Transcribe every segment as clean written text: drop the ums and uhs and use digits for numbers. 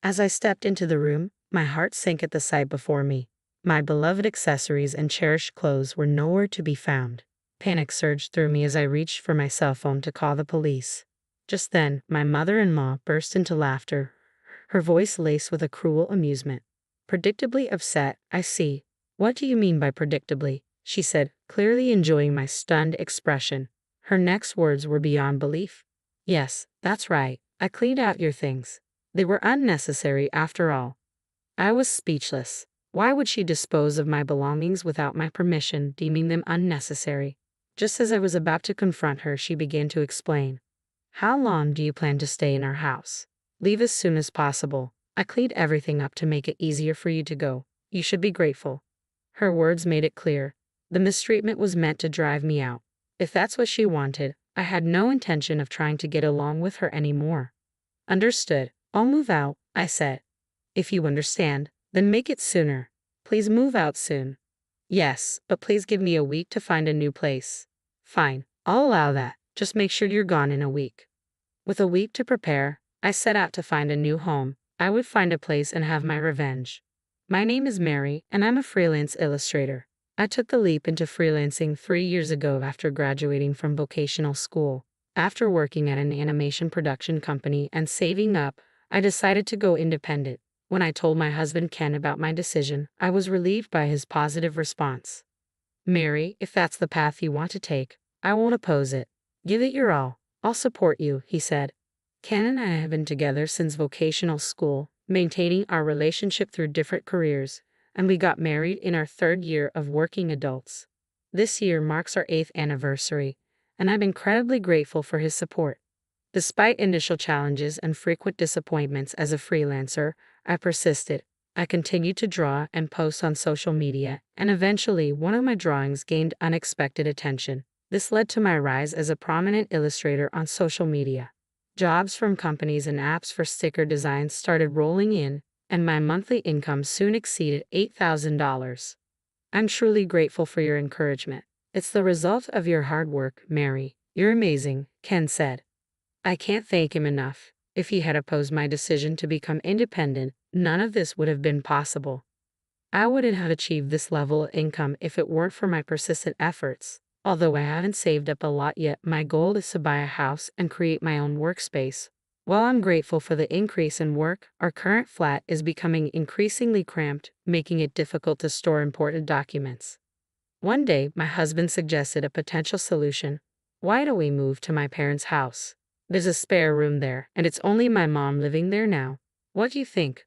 As I stepped into the room, my heart sank at the sight before me. My beloved accessories and cherished clothes were nowhere to be found. Panic surged through me as I reached for my cell phone to call the police. Just then, my mother-in-law burst into laughter, her voice laced with a cruel amusement. Predictably upset, I see. What do you mean by predictably? She said, clearly enjoying my stunned expression. Her next words were beyond belief. Yes, that's right. I cleaned out your things. They were unnecessary after all. I was speechless. Why would she dispose of my belongings without my permission, deeming them unnecessary? Just as I was about to confront her, she began to explain. How long do you plan to stay in our house? Leave as soon as possible. I cleaned everything up to make it easier for you to go. You should be grateful. Her words made it clear. The mistreatment was meant to drive me out. If that's what she wanted, I had no intention of trying to get along with her anymore. Understood. I'll move out, I said. If you understand, then make it sooner. Please move out soon. Yes, but please give me a week to find a new place. Fine, I'll allow that. Just make sure you're gone in a week. With a week to prepare, I set out to find a new home. I would find a place and have my revenge. My name is Mary, and I'm a freelance illustrator. I took the leap into freelancing 3 years ago after graduating from vocational school. After working at an animation production company and saving up, I decided to go independent. When I told my husband Ken about my decision, I was relieved by his positive response. Mary, if that's the path you want to take, I won't oppose it. Give it your all. I'll support you, he said. Ken and I have been together since vocational school, maintaining our relationship through different careers, and we got married in our 3rd year of working adults. This year marks our 8th anniversary, and I'm incredibly grateful for his support. Despite initial challenges and frequent disappointments as a freelancer, I persisted. I continued to draw and post on social media, and eventually one of my drawings gained unexpected attention. This led to my rise as a prominent illustrator on social media. Jobs from companies and apps for sticker designs started rolling in, and my monthly income soon exceeded $8,000. I'm truly grateful for your encouragement. It's the result of your hard work, Mary. You're amazing, Ken said. I can't thank him enough. If he had opposed my decision to become independent, none of this would have been possible. I wouldn't have achieved this level of income if it weren't for my persistent efforts. Although I haven't saved up a lot yet, my goal is to buy a house and create my own workspace. While I'm grateful for the increase in work, our current flat is becoming increasingly cramped, making it difficult to store important documents. One day, my husband suggested a potential solution. Why don't we move to my parents' house? There's a spare room there, and it's only my mom living there now. What do you think?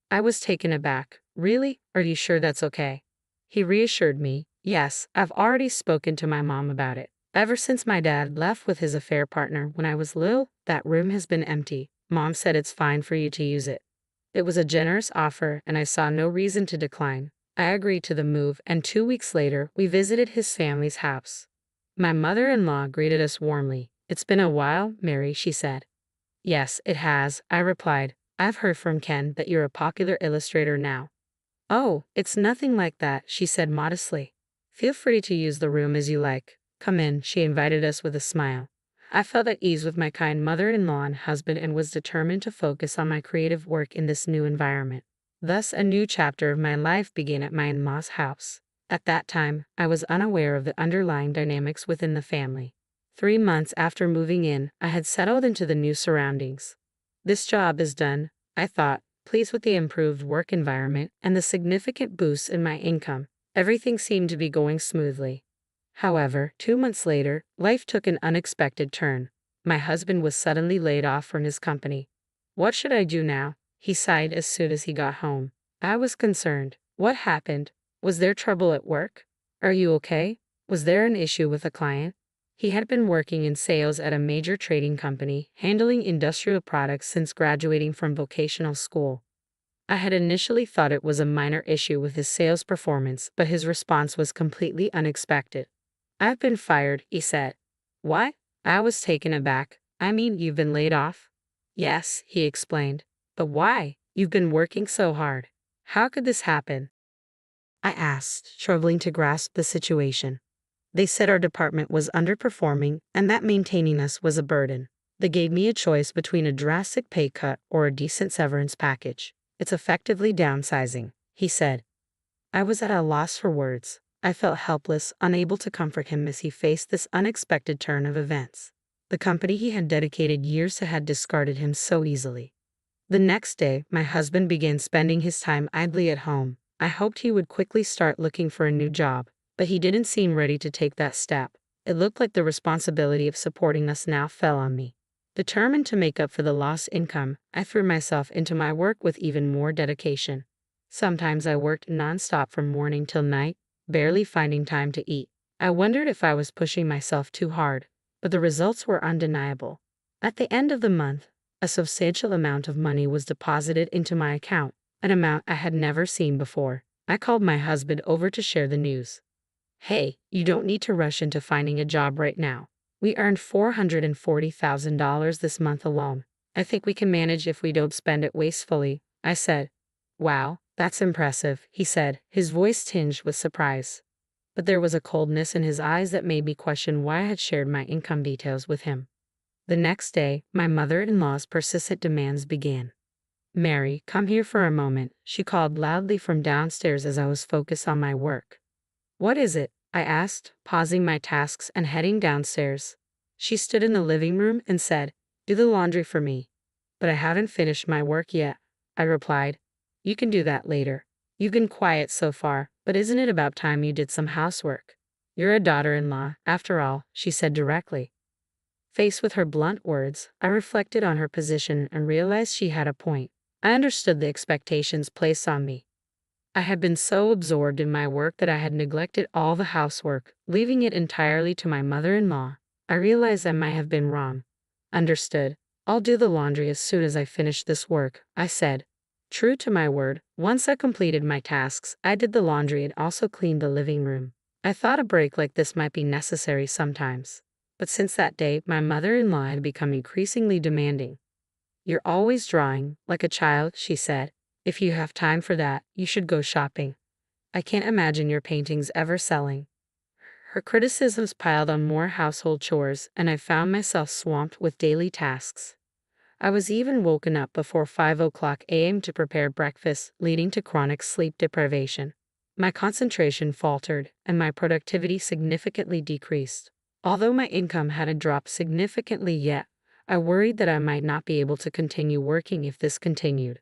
I was taken aback. Really? Are you sure that's okay? He reassured me. Yes, I've already spoken to my mom about it. Ever since my dad left with his affair partner when I was little, that room has been empty. Mom said it's fine for you to use it. It was a generous offer, and I saw no reason to decline. I agreed to the move, and 2 weeks later, we visited his family's house. My mother-in-law greeted us warmly. It's been a while, Mary, she said. Yes, it has, I replied. I've heard from Ken that you're a popular illustrator now. Oh, it's nothing like that, she said modestly. Feel free to use the room as you like. Come in, she invited us with a smile. I felt at ease with my kind mother-in-law and husband and was determined to focus on my creative work in this new environment. Thus, a new chapter of my life began at my in-law's house. At that time, I was unaware of the underlying dynamics within the family. 3 months after moving in, I had settled into the new surroundings. This job is done, I thought, pleased with the improved work environment and the significant boost in my income. Everything seemed to be going smoothly. However, 2 months later, life took an unexpected turn. My husband was suddenly laid off from his company. What should I do now? He sighed as soon as he got home. I was concerned. What happened? Was there trouble at work? Are you okay? Was there an issue with a client? He had been working in sales at a major trading company, handling industrial products since graduating from vocational school. I had initially thought it was a minor issue with his sales performance, but his response was completely unexpected. I've been fired, he said. What? I was taken aback. I mean, you've been laid off? Yes, he explained. But why? You've been working so hard. How could this happen? I asked, struggling to grasp the situation. They said our department was underperforming and that maintaining us was a burden. They gave me a choice between a drastic pay cut or a decent severance package. It's effectively downsizing, he said. I was at a loss for words. I felt helpless, unable to comfort him as he faced this unexpected turn of events. The company he had dedicated years to had discarded him so easily. The next day, my husband began spending his time idly at home. I hoped he would quickly start looking for a new job, but he didn't seem ready to take that step. It looked like the responsibility of supporting us now fell on me. Determined to make up for the lost income, I threw myself into my work with even more dedication. Sometimes I worked nonstop from morning till night, barely finding time to eat. I wondered if I was pushing myself too hard, but the results were undeniable. At the end of the month, a substantial amount of money was deposited into my account, an amount I had never seen before. I called my husband over to share the news. Hey, you don't need to rush into finding a job right now. We earned $440,000 this month alone. I think we can manage if we don't spend it wastefully, I said. Wow, that's impressive, he said, his voice tinged with surprise. But there was a coldness in his eyes that made me question why I had shared my income details with him. The next day, my mother-in-law's persistent demands began. Mary, come here for a moment, she called loudly from downstairs as I was focused on my work. What is it? I asked, pausing my tasks and heading downstairs. She stood in the living room and said, do the laundry for me. But I haven't finished my work yet, I replied. You can do that later. You've been quiet so far, but isn't it about time you did some housework? You're a daughter-in-law, after all, she said directly. Faced with her blunt words, I reflected on her position and realized she had a point. I understood the expectations placed on me. I had been so absorbed in my work that I had neglected all the housework, leaving it entirely to my mother-in-law. I realized I might have been wrong. Understood. I'll do the laundry as soon as I finish this work, I said. True to my word, once I completed my tasks, I did the laundry and also cleaned the living room. I thought a break like this might be necessary sometimes. But since that day, my mother-in-law had become increasingly demanding. You're always drawing, like a child, she said. If you have time for that, you should go shopping. I can't imagine your paintings ever selling. Her criticisms piled on more household chores, and I found myself swamped with daily tasks. I was even woken up before 5 a.m. to prepare breakfast, leading to chronic sleep deprivation. My concentration faltered, and my productivity significantly decreased. Although my income hadn't dropped significantly yet, I worried that I might not be able to continue working if this continued.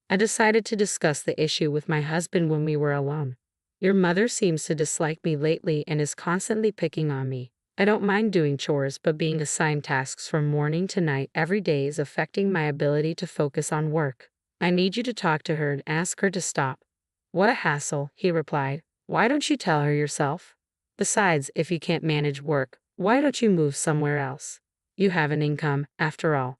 I decided to discuss the issue with my husband when we were alone. Your mother seems to dislike me lately and is constantly picking on me. I don't mind doing chores, but being assigned tasks from morning to night every day is affecting my ability to focus on work. I need you to talk to her and ask her to stop. What a hassle, he replied. Why don't you tell her yourself? Besides, if you can't manage work, why don't you move somewhere else? You have an income, after all.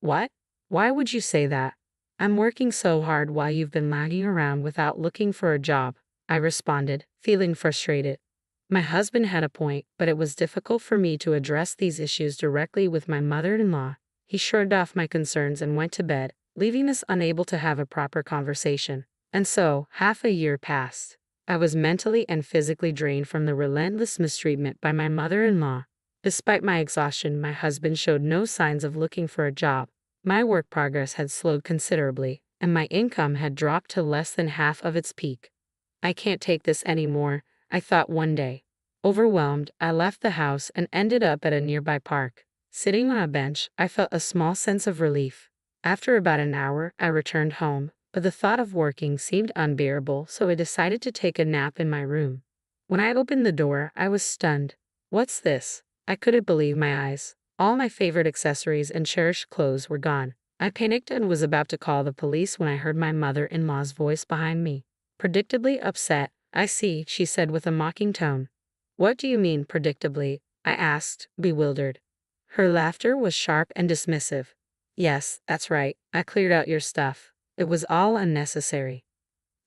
What? Why would you say that? I'm working so hard while you've been lagging around without looking for a job, I responded, feeling frustrated. My husband had a point, but it was difficult for me to address these issues directly with my mother-in-law. He shrugged off my concerns and went to bed, leaving us unable to have a proper conversation. And so, half a year passed. I was mentally and physically drained from the relentless mistreatment by my mother-in-law. Despite my exhaustion, my husband showed no signs of looking for a job. My work progress had slowed considerably, and my income had dropped to less than half of its peak. I can't take this anymore, I thought one day. Overwhelmed, I left the house and ended up at a nearby park. Sitting on a bench, I felt a small sense of relief. After about an hour, I returned home, but the thought of working seemed unbearable, so I decided to take a nap in my room. When I opened the door, I was stunned. What's this? I couldn't believe my eyes. All my favorite accessories and cherished clothes were gone. I panicked and was about to call the police when I heard my mother-in-law's voice behind me. Predictably upset, I see, she said with a mocking tone. What do you mean, predictably? I asked, bewildered. Her laughter was sharp and dismissive. Yes, that's right. I cleared out your stuff. It was all unnecessary.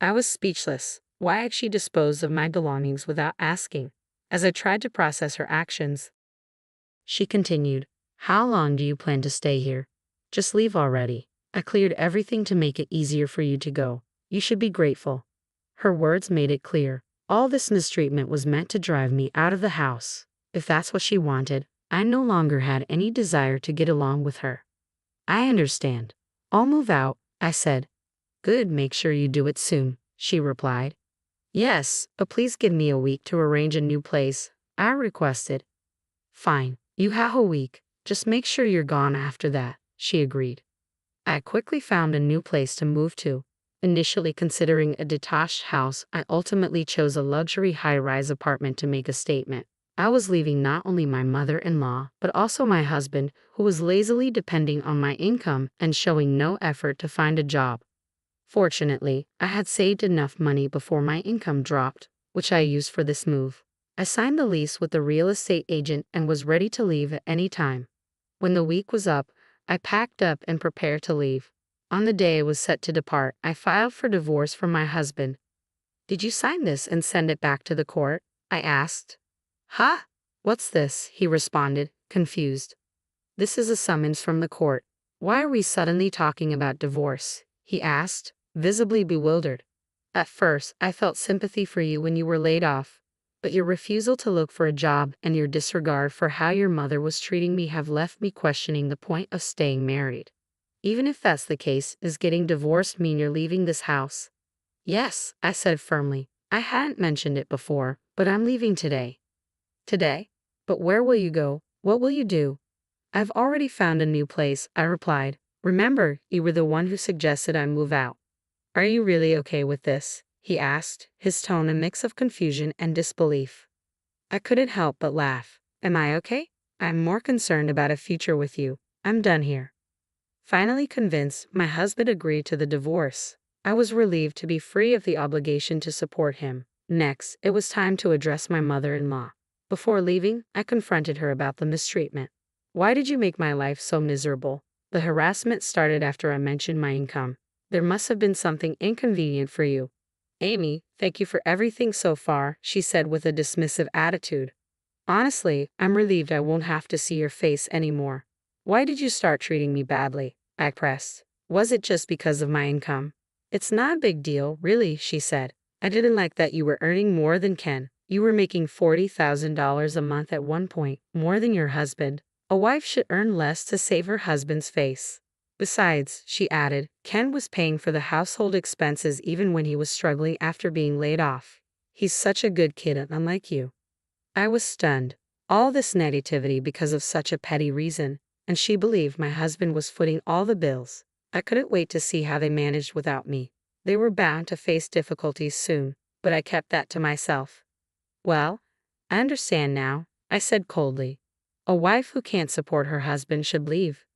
I was speechless. Why had she disposed of my belongings without asking? As I tried to process her actions, she continued, how long do you plan to stay here? Just leave already. I cleared everything to make it easier for you to go. You should be grateful. Her words made it clear. All this mistreatment was meant to drive me out of the house. If that's what she wanted, I no longer had any desire to get along with her. I understand. I'll move out, I said. Good, make sure you do it soon, she replied. Yes, but please give me a week to arrange a new place, I requested. Fine, you have a week. Just make sure you're gone after that, she agreed. I quickly found a new place to move to. Initially considering a detached house, I ultimately chose a luxury high-rise apartment to make a statement. I was leaving not only my mother-in-law, but also my husband, who was lazily depending on my income and showing no effort to find a job. Fortunately, I had saved enough money before my income dropped, which I used for this move. I signed the lease with the real estate agent and was ready to leave at any time. When the week was up, I packed up and prepared to leave. On the day I was set to depart, I filed for divorce from my husband. Did you sign this and send it back to the court? I asked. Huh? What's this? He responded, confused. This is a summons from the court. Why are we suddenly talking about divorce? He asked, visibly bewildered. At first, I felt sympathy for you when you were laid off, but your refusal to look for a job and your disregard for how your mother was treating me have left me questioning the point of staying married. Even if that's the case, does getting divorced mean you're leaving this house? Yes, I said firmly. I hadn't mentioned it before, but I'm leaving today. Today? But where will you go? What will you do? I've already found a new place, I replied. Remember, you were the one who suggested I move out. Are you really okay with this? He asked, his tone a mix of confusion and disbelief. I couldn't help but laugh. Am I okay? I'm more concerned about a future with you. I'm done here. Finally convinced, my husband agreed to the divorce. I was relieved to be free of the obligation to support him. Next, it was time to address my mother-in-law. Before leaving, I confronted her about the mistreatment. Why did you make my life so miserable? The harassment started after I mentioned my income. There must have been something inconvenient for you. Amy, thank you for everything so far, she said with a dismissive attitude. Honestly, I'm relieved I won't have to see your face anymore. Why did you start treating me badly? I pressed. Was it just because of my income? It's not a big deal, really, she said. I didn't like that you were earning more than Ken. You were making $40,000 a month at one point, more than your husband. A wife should earn less to save her husband's face. Besides, she added, Ken was paying for the household expenses even when he was struggling after being laid off. He's such a good kid, unlike you. I was stunned. All this negativity because of such a petty reason, and she believed my husband was footing all the bills. I couldn't wait to see how they managed without me. They were bound to face difficulties soon, but I kept that to myself. Well, I understand now, I said coldly. A wife who can't support her husband should leave.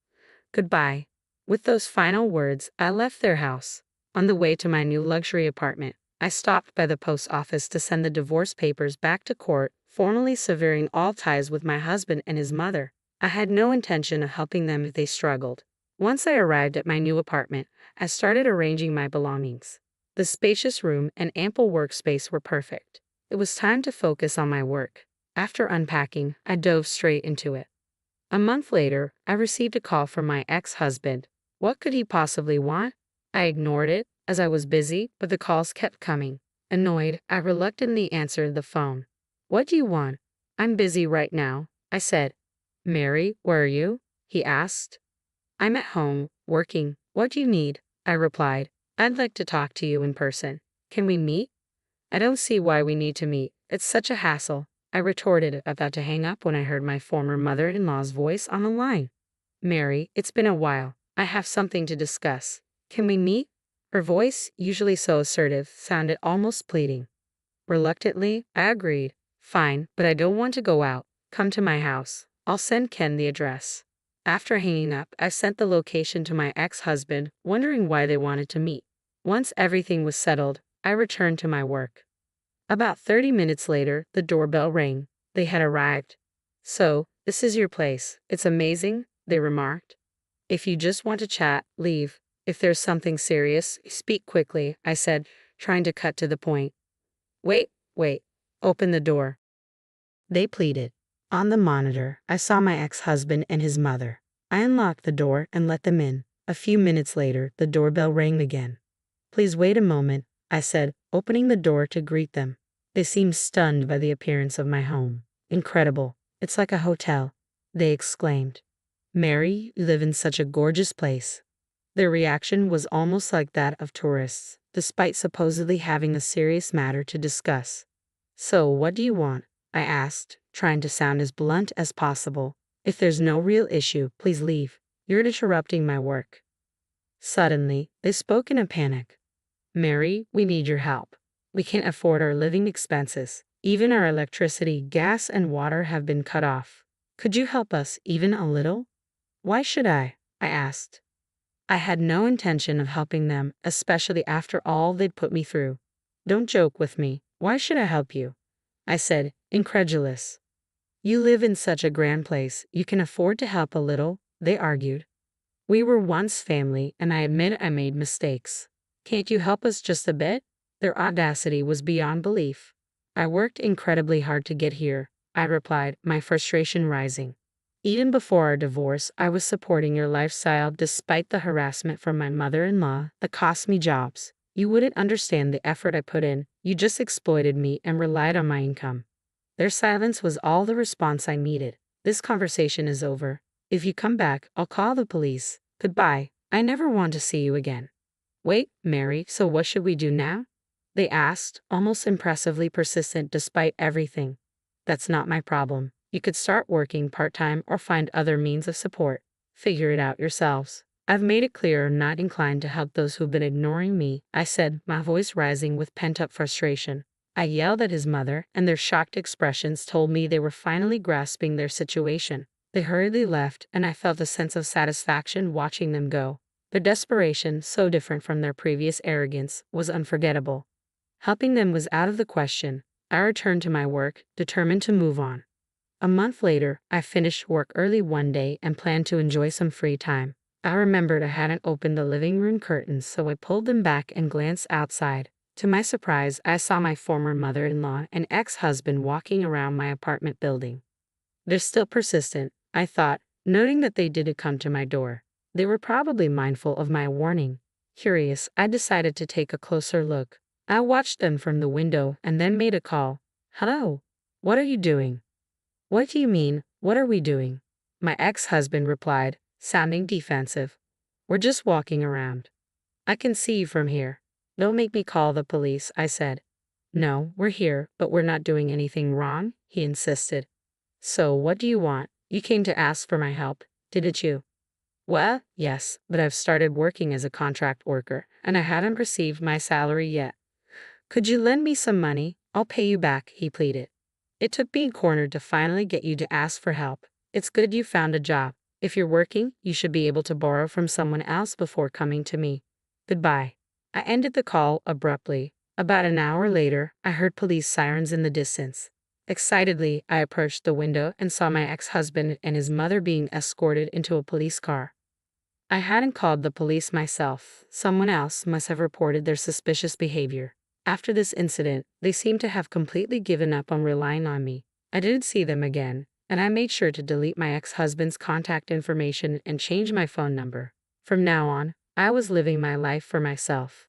Goodbye. With those final words, I left their house. On the way to my new luxury apartment, I stopped by the post office to send the divorce papers back to court, formally severing all ties with my husband and his mother. I had no intention of helping them if they struggled. Once I arrived at my new apartment, I started arranging my belongings. The spacious room and ample workspace were perfect. It was time to focus on my work. After unpacking, I dove straight into it. A month later, I received a call from my ex-husband. What could he possibly want? I ignored it, as I was busy, but the calls kept coming. Annoyed, I reluctantly answered the phone. What do you want? I'm busy right now, I said. Mary, where are you? He asked. I'm at home, working. What do you need? I replied. I'd like to talk to you in person. Can we meet? I don't see why we need to meet. It's such a hassle, I retorted, about to hang up when I heard my former mother-in-law's voice on the line. Mary, it's been a while. I have something to discuss. Can we meet? Her voice, usually so assertive, sounded almost pleading. Reluctantly, I agreed. Fine, but I don't want to go out. Come to my house. I'll send Ken the address. After hanging up, I sent the location to my ex-husband, wondering why they wanted to meet. Once everything was settled, I returned to my work. About 30 minutes later, the doorbell rang. They had arrived. So, this is your place. It's amazing, they remarked. If you just want to chat, leave. If there's something serious, speak quickly, I said, trying to cut to the point. Wait. Open the door. They pleaded. On the monitor, I saw my ex-husband and his mother. I unlocked the door and let them in. A few minutes later, the doorbell rang again. Please wait a moment, I said, opening the door to greet them. They seemed stunned by the appearance of my home. Incredible. It's like a hotel. they exclaimed. "Mary, you live in such a gorgeous place." Their reaction was almost like that of tourists, despite supposedly having a serious matter to discuss. "So, what do you want?" I asked, trying to sound as blunt as possible. "If there's no real issue, please leave. You're interrupting my work." Suddenly, they spoke in a panic. "Mary, we need your help. We can't afford our living expenses. Even our electricity, gas, and water have been cut off. Could you help us even a little?" "Why should I?" I asked. I had no intention of helping them, especially after all they'd put me through. "Don't joke with me. Why should I help you?" I said, incredulous. "You live in such a grand place, you can afford to help a little," they argued. "We were once family, and I admit I made mistakes. Can't you help us just a bit?" Their audacity was beyond belief. "I worked incredibly hard to get here," I replied, my frustration rising. "Even before our divorce, I was supporting your lifestyle despite the harassment from my mother-in-law that cost me jobs. You wouldn't understand the effort I put in. You just exploited me and relied on my income." Their silence was all the response I needed. "This conversation is over. If you come back, I'll call the police. Goodbye. I never want to see you again." "Wait, Mary, so what should we do now?" they asked, almost impressively persistent despite everything. "That's not my problem. You could start working part-time or find other means of support. Figure it out yourselves. I've made it clear I'm not inclined to help those who've been ignoring me," I said, my voice rising with pent-up frustration. I yelled at his mother, and their shocked expressions told me they were finally grasping their situation. They hurriedly left, and I felt a sense of satisfaction watching them go. Their desperation, so different from their previous arrogance, was unforgettable. Helping them was out of the question. I returned to my work, determined to move on. A month later, I finished work early one day and planned to enjoy some free time. I remembered I hadn't opened the living room curtains, so I pulled them back and glanced outside. To my surprise, I saw my former mother-in-law and ex-husband walking around my apartment building. "They're still persistent," I thought, noting that they didn't come to my door. They were probably mindful of my warning. Curious, I decided to take a closer look. I watched them from the window and then made a call. "Hello. What are you doing?" "What do you mean, what are we doing?" my ex-husband replied, sounding defensive. "We're just walking around. I can see you from here." "Don't make me call the police," I said. "No, we're here, but we're not doing anything wrong," he insisted. "So, what do you want? You came to ask for my help, didn't you?" "Well, yes, but I've started working as a contract worker, and I hadn't received my salary yet." "Could you lend me some money? I'll pay you back," he pleaded. "It took being cornered to finally get you to ask for help. It's good you found a job. If you're working, you should be able to borrow from someone else before coming to me. Goodbye." I ended the call abruptly. About an hour later, I heard police sirens in the distance. Excitedly, I approached the window and saw my ex-husband and his mother being escorted into a police car. I hadn't called the police myself. Someone else must have reported their suspicious behavior. After this incident, they seemed to have completely given up on relying on me. I didn't see them again, and I made sure to delete my ex-husband's contact information and change my phone number. From now on, I was living my life for myself.